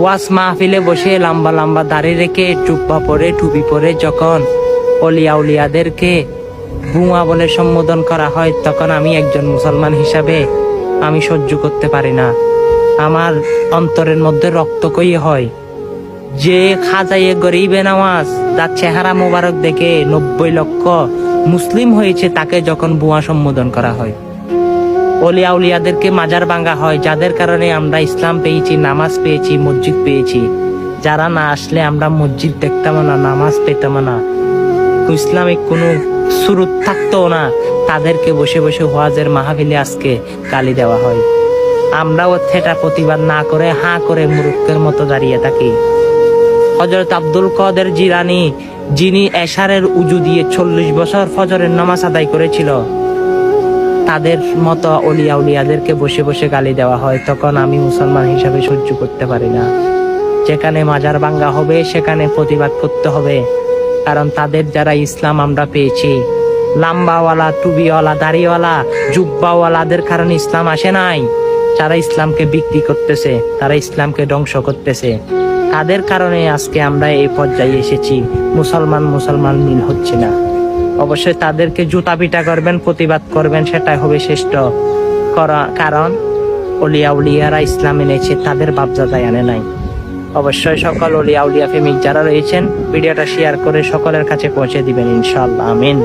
ওয়াজ মাহফিলে বসে লম্বা লম্বা দাড়ি রেখে জুব্বা পরে টুপি পরে যখন অলিয়া উলিয়াদেরকে বুয়া বলে সম্বোধন করা হয়, তখন আমি একজন মুসলমান হিসাবে আমি সহ্য করতে পারি না। আমার অন্তরের মধ্যে রক্তকয়ী হয়। যে খাজায়ে গরিবে নওয়াজ, যার চেহারা মোবারক দেখে 90 লক্ষ মুসলিম হয়েছে, তাকে যখন বুয়া সম্বোধন করা হয়। অলিয়া উলিয়াদেরকে মাজার ভাঙা হয়, যাদের কারণে আমরা ইসলাম পেয়েছি, নামাজ পেয়েছি, মসজিদ পেয়েছি। যারা না আসলে আমরা মসজিদ দেখতাম না, নামাজ পেতাম না, ইসলামিক কোনো সুরুত থাকতো না। তাদেরকে বসে বসে ওয়াজের মাহফিলে আজকে গালি দেওয়া হয়। আমরাও সেটা প্রতিবাদ না করে হাঁ করে মূর্খের মতো দাঁড়িয়ে থাকি। হযরত আব্দুল কাদের জিলানী, যিনি এশারের উজু দিয়ে 40 বছর ফজরের নামাজ আদায় করেছিল, তাদের মতো অলিয়া উলিয়াদেরকে বসে বসে গালি দেওয়া হয়, তখন আমি মুসলমান হিসাবে সহ্য করতে পারি না। যেখানে মাজার ভাঙ্গা হবে সেখানে প্রতিবাদ করতে হবে, কারণ তাদের যারা ইসলাম আমরা পেয়েছি, লাম্বাওয়ালা, টুবিওয়ালা, দাড়িওয়ালা, জুব্বাওয়ালাদের কারণে ইসলাম আসে নাই। যারা ইসলামকে বিক্রি করতেছে, তারা ইসলামকে ধ্বংস করতেছে, তাদের কারণে আজকে আমরা এই পর্যায়ে এসেছি। মুসলমান মিল হচ্ছে না। অবশ্যই তাদেরকে জুতা পিটা করবেন, প্রতিবাদ করবেন, সেটাই হবে শ্রেষ্ঠ। কারণ অলিয়া উলিয়ারা ইসলাম এনেছে, তাদের বাপদাদাই আনে নাই। অবশ্যই সকল অলিয়া উলিয়া প্রেমিক যারা রয়েছেন, ভিডিওটা শেয়ার করে সকলের কাছে পৌঁছে দিবেন ইনশাআল্লাহ। আমিন।